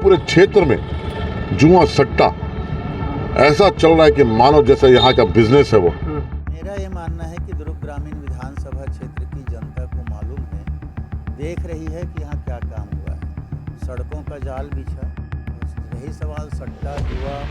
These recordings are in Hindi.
पूरे क्षेत्र में जुआ सट्टा ऐसा चल रहा है कि मानो जैसे यहाँ का बिजनेस है वो। मेरा ये मानना है कि दुर्ग ग्रामीण विधानसभा क्षेत्र की जनता को मालूम है, देख रही है कि यहाँ क्या काम हुआ है। सड़कों का जाल बिछा, रही सवाल सट्टा जुआ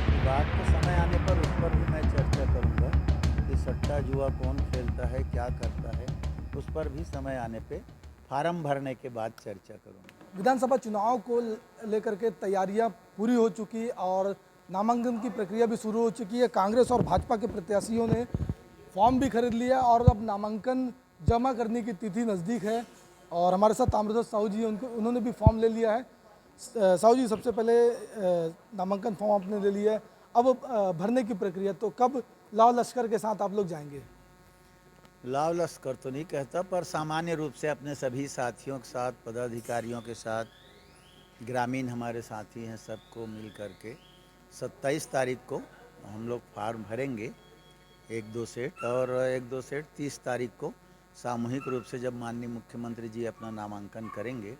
की बात, तो समय आने पर उस पर भी मैं चर्चा करूँगा कि सट्टा जुआ कौन खेलता है, क्या करता है, उस पर भी समय आने पे फार्म भरने के बाद चर्चा करूँगा। विधानसभा चुनाव को लेकर के तैयारियां पूरी हो चुकी और नामांकन की प्रक्रिया भी शुरू हो चुकी है। कांग्रेस और भाजपा के प्रत्याशियों ने फॉर्म भी खरीद लिया और अब नामांकन जमा करने की तिथि नज़दीक है। और हमारे साथ ताम्रध्वज साहू जी उन्होंने भी फॉर्म ले लिया है। साहू जी, सबसे पहले नामांकन फॉर्म आपने ले लिया है, अब भरने की प्रक्रिया, तो कब लाव लश्कर के साथ आप लोग जाएंगे? लाव लश्कर तो नहीं कहता, पर सामान्य रूप से अपने सभी साथियों के साथ, पदाधिकारियों के साथ, ग्रामीण हमारे साथी हैं, सबको मिल करके 27 तारीख को हम लोग फार्म भरेंगे, 1-2 सेट, और 1-2 सेट 30 तारीख को सामूहिक रूप से जब माननीय मुख्यमंत्री जी अपना नामांकन करेंगे,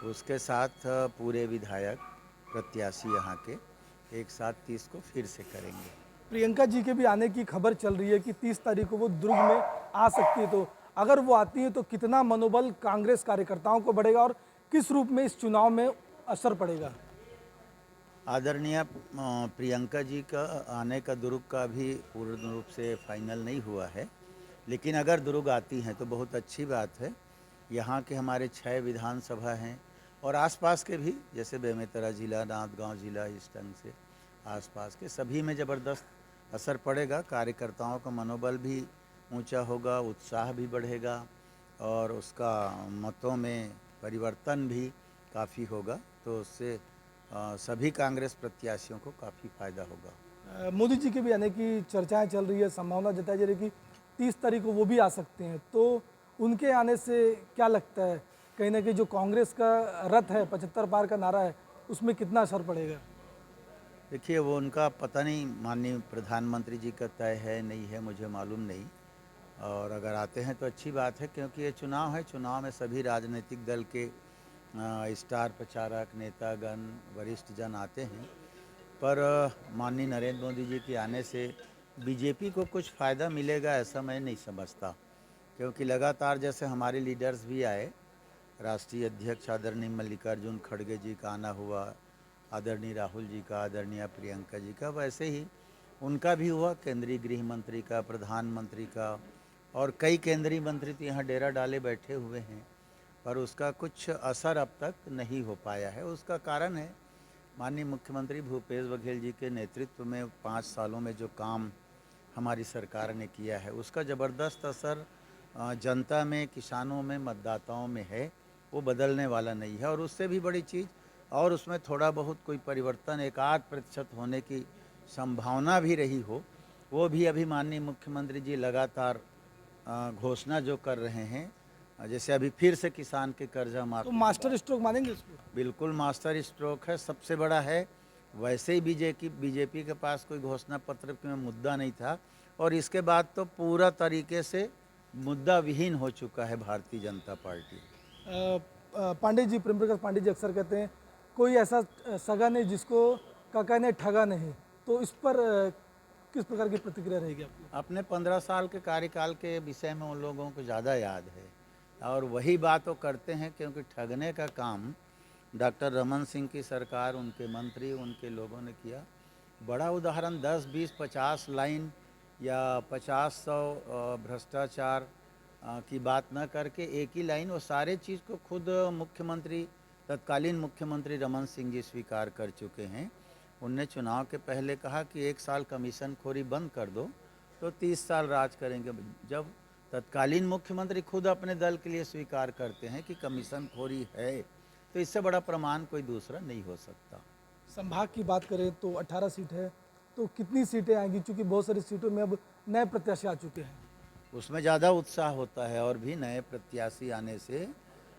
उसके साथ पूरे विधायक प्रत्याशी यहाँ के एक साथ 30 को फिर से करेंगे। प्रियंका जी के भी आने की खबर चल रही है कि 30 तारीख को वो दुर्ग में आ सकती है, तो अगर वो आती है तो कितना मनोबल कांग्रेस कार्यकर्ताओं को बढ़ेगा और किस रूप में इस चुनाव में असर पड़ेगा? आदरणीय प्रियंका जी का आने का दुर्ग का भी पूर्ण रूप से फाइनल नहीं हुआ है, लेकिन अगर दुर्ग आती हैं तो बहुत अच्छी बात है। यहाँ के हमारे 6 विधानसभा हैं और आसपास के भी, जैसे बेमेतरा जिला, नांदगांव जिला, इस ढंग से आसपास के सभी में ज़बरदस्त असर पड़ेगा। कार्यकर्ताओं का मनोबल भी ऊंचा होगा, उत्साह भी बढ़ेगा और उसका मतों में परिवर्तन भी काफ़ी होगा, तो उससे सभी कांग्रेस प्रत्याशियों को काफ़ी फायदा होगा। मोदी जी के भी आने की चर्चाएं चल रही है, संभावना जताई जा रही है कि 30 तारीख को वो भी आ सकते हैं, तो उनके आने से क्या लगता है, कहीं ना कहीं जो कांग्रेस का रथ है 75 पार का नारा है, उसमें कितना असर पड़ेगा? देखिए, वो उनका पता नहीं, माननीय प्रधानमंत्री जी का तय है नहीं है, मुझे मालूम नहीं, और अगर आते हैं तो अच्छी बात है, क्योंकि ये चुनाव है। चुनाव में सभी राजनीतिक दल के स्टार प्रचारक, नेतागण, वरिष्ठ जन आते हैं, पर माननीय नरेंद्र मोदी जी के आने से बीजेपी को कुछ फ़ायदा मिलेगा ऐसा मैं नहीं समझता, क्योंकि लगातार जैसे हमारे लीडर्स भी आए, राष्ट्रीय अध्यक्ष आदरणीय मल्लिकार्जुन खड़गे जी का आना हुआ, आदरणीय राहुल जी का, आदरणीय प्रियंका जी का, वैसे ही उनका भी हुआ, केंद्रीय गृह मंत्री का, प्रधानमंत्री का, और कई केंद्रीय मंत्री तो यहाँ डेरा डाले बैठे हुए हैं, पर उसका कुछ असर अब तक नहीं हो पाया है। उसका कारण है माननीय मुख्यमंत्री भूपेश बघेल जी के नेतृत्व में 5 सालों में जो काम हमारी सरकार ने किया है, उसका ज़बरदस्त असर जनता में, किसानों में, मतदाताओं में है, वो बदलने वाला नहीं है। और उससे भी बड़ी चीज़, और उसमें थोड़ा बहुत कोई परिवर्तन 1-8% होने की संभावना भी रही हो, वो भी अभी माननीय मुख्यमंत्री जी लगातार घोषणा जो कर रहे हैं, जैसे अभी फिर से किसान के कर्जा माफ, तो मास्टर स्ट्रोक मानेंगे इसको? बिल्कुल मास्टर स्ट्रोक है, सबसे बड़ा है। वैसे ही बीजेपी के पास कोई घोषणा पत्र में मुद्दा नहीं था, और इसके बाद तो पूरा तरीके से मुद्दा विहीन हो चुका है भारतीय जनता पार्टी। पांडे जी, प्रेम प्रकाश पांडे जी अक्सर कहते हैं कोई ऐसा सगा नहीं जिसको काका ने ठगा नहीं, तो इस पर किस प्रकार की प्रतिक्रिया रहेगी आपकी? अपने 15 साल के कार्यकाल के विषय में उन लोगों को ज़्यादा याद है, और वही बात वो करते हैं, क्योंकि ठगने का काम डॉक्टर रमन सिंह की सरकार, उनके मंत्री, उनके लोगों ने किया। बड़ा उदाहरण 10, 20, 50 लाइन या 50-100 भ्रष्टाचार की बात न करके एक ही लाइन, वो सारे चीज़ को खुद मुख्यमंत्री, तत्कालीन मुख्यमंत्री रमन सिंह जी स्वीकार कर चुके हैं। उनने चुनाव के पहले कहा कि 1 साल कमीशन खोरी बंद कर दो तो 30 साल राज करेंगे। जब तत्कालीन मुख्यमंत्री खुद अपने दल के लिए स्वीकार करते हैं कि कमीशन खोरी है, तो इससे बड़ा प्रमाण कोई दूसरा नहीं हो सकता। संभाग की बात करें तो 18 सीट है, तो कितनी सीटें आएंगी? क्योंकि बहुत सारी सीटों में अब नए प्रत्याशी आ चुके हैं। उसमें ज़्यादा उत्साह होता है, और भी नए प्रत्याशी आने से,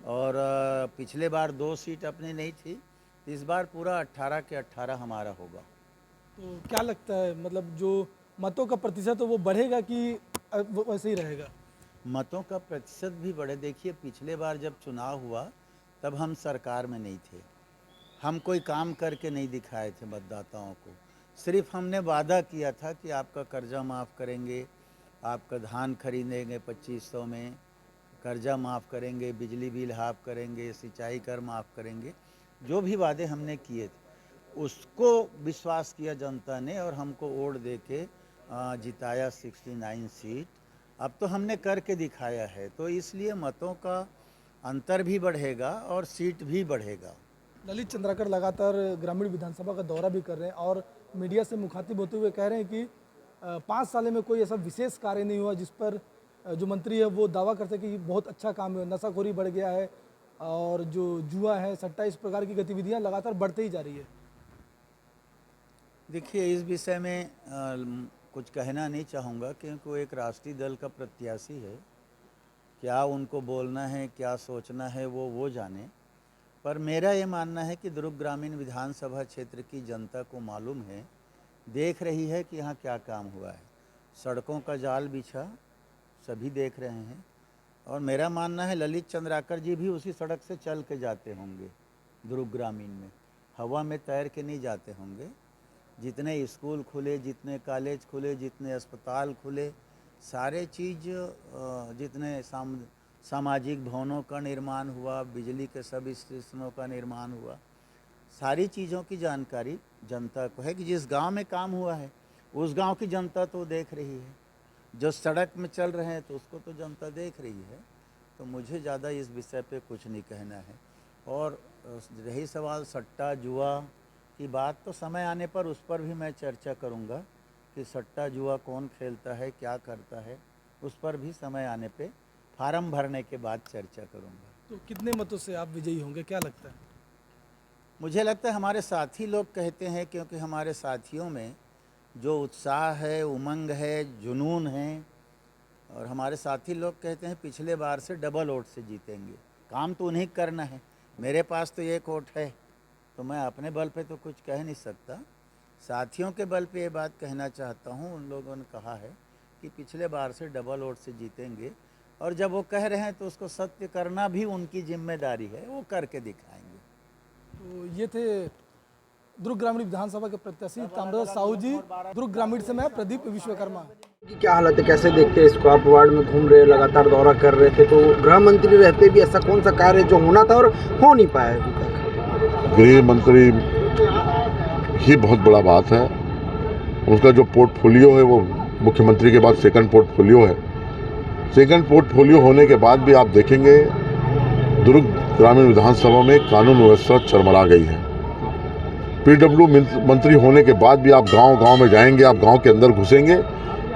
और पिछले बार 2 सीट अपनी नहीं थी, इस बार पूरा 18 के 18 हमारा होगा। तो क्या लगता है, मतलब जो मतों का प्रतिशत है वो बढ़ेगा कि वो वैसे ही रहेगा? मतों का प्रतिशत भी बढ़े। देखिए, पिछले बार जब चुनाव हुआ तब हम सरकार में नहीं थे, हम कोई काम करके नहीं दिखाए थे मतदाताओं को। सिर्फ हमने वादा किया था कि आपका कर्जा माफ़ करेंगे, आपका धान खरीदेंगे 2500 में, कर्जा माफ़ करेंगे, बिजली बिल हाफ करेंगे, सिंचाई कर माफ़ करेंगे। जो भी वादे हमने किए थे उसको विश्वास किया जनता ने और हमको वोट दे के जिताया 69 सीट। अब तो हमने करके दिखाया है, तो इसलिए मतों का अंतर भी बढ़ेगा और सीट भी बढ़ेगा। ललित चंद्राकर लगातार ग्रामीण विधानसभा का दौरा भी कर रहे हैं और मीडिया से मुखातिब होते हुए कह रहे हैं कि 5 साल में कोई ऐसा विशेष कार्य नहीं हुआ जिस पर जो मंत्री है वो दावा करते हैं कि बहुत अच्छा काम है, नशाखोरी बढ़ गया है और जो जुआ है, सट्टा, इस प्रकार की गतिविधियां लगातार बढ़ते ही जा रही है। देखिए, इस विषय में कुछ कहना नहीं चाहूँगा क्योंकि वो एक राष्ट्रीय दल का प्रत्याशी है। क्या उनको बोलना है, क्या सोचना है, वो जाने। पर मेरा ये मानना है कि दुर्ग ग्रामीण विधानसभा क्षेत्र की जनता को मालूम है, देख रही है कि यहाँ क्या काम हुआ है। सड़कों का जाल बिछा, सभी देख रहे हैं। और मेरा मानना है ललित चंद्राकर जी भी उसी सड़क से चल के जाते होंगे दुर्ग ग्रामीण में, हवा में तैर के नहीं जाते होंगे। जितने स्कूल खुले, जितने कॉलेज खुले, जितने अस्पताल खुले, सारे चीज़, जितने सामाजिक भवनों का निर्माण हुआ, बिजली के सब स्टेशनों का निर्माण हुआ, सारी चीज़ों की जानकारी जनता को है कि जिस गांव में काम हुआ है उस गांव की जनता तो देख रही है। जो सड़क में चल रहे हैं तो उसको तो जनता देख रही है। तो मुझे ज़्यादा इस विषय पे कुछ नहीं कहना है। और रही सवाल सट्टा जुआ की बात, तो समय आने पर उस पर भी मैं चर्चा करूंगा कि सट्टा जुआ कौन खेलता है, क्या करता है, उस पर भी समय आने पे फार्म भरने के बाद चर्चा करूंगा। तो कितने मतों से आप विजयी होंगे, क्या लगता है? मुझे लगता है हमारे साथी लोग कहते हैं, क्योंकि हमारे साथियों में जो उत्साह है, उमंग है, जुनून है, और हमारे साथी लोग कहते हैं पिछले बार से डबल वोट से जीतेंगे। काम तो उन्हें करना है, मेरे पास तो एक वोट है, तो मैं अपने बल पे तो कुछ कह नहीं सकता। साथियों के बल पे ये बात कहना चाहता हूँ, उन लोगों ने कहा है कि पिछले बार से डबल वोट से जीतेंगे, और जब वो कह रहे हैं तो उसको सत्य करना भी उनकी जिम्मेदारी है, वो करके दिखाएंगे। तो ये थे दुर्ग ग्रामीण विधानसभा के प्रत्याशी ताम्रध्वज साहू जी। दुर्ग ग्रामीण से मैं प्रदीप विश्वकर्मा। क्या हालत है, कैसे देखते हैं इसको? आप वार्ड में घूम रहे, लगातार दौरा कर रहे थे, तो गृह मंत्री रहते भी ऐसा कौन सा कार्य जो होना था और हो नहीं पाया अभी तक? गृह मंत्री ही बहुत बड़ा बात है। उनका जो पोर्टफोलियो है वो मुख्यमंत्री के बाद सेकंड पोर्टफोलियो है। सेकंड पोर्टफोलियो होने के बाद भी आप देखेंगे दुर्ग ग्रामीण विधानसभा में कानून व्यवस्था चरमरा गई है। पीडब्ल्यू मंत्री होने के बाद भी आप गांव-गांव में जाएंगे, आप गांव के अंदर घुसेंगे,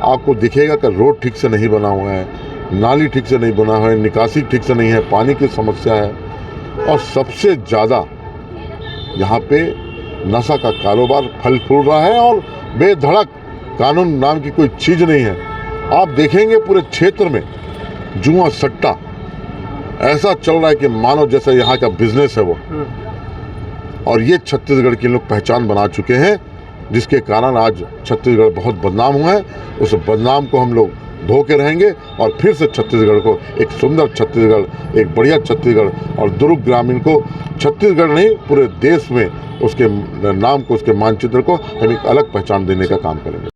आपको दिखेगा कि रोड ठीक से नहीं बना हुआ है, नाली ठीक से नहीं बना हुआ है, निकासी ठीक से नहीं है, पानी की समस्या है, और सबसे ज़्यादा यहाँ पे नशा का कारोबार फल फूल रहा है और बेधड़क, कानून नाम की कोई चीज़ नहीं है। आप देखेंगे पूरे क्षेत्र में जुआ सट्टा ऐसा चल रहा है कि मानो जैसे यहाँ का बिजनेस है वो, और ये छत्तीसगढ़ की लोग पहचान बना चुके हैं, जिसके कारण आज छत्तीसगढ़ बहुत बदनाम हुआ है। उस बदनाम को हम लोग धो के रहेंगे और फिर से छत्तीसगढ़ को एक सुंदर छत्तीसगढ़, एक बढ़िया छत्तीसगढ़, और दुर्ग ग्रामीण को छत्तीसगढ़ नहीं पूरे देश में उसके नाम को, उसके मानचित्र को हम एक अलग पहचान देने का काम करेंगे।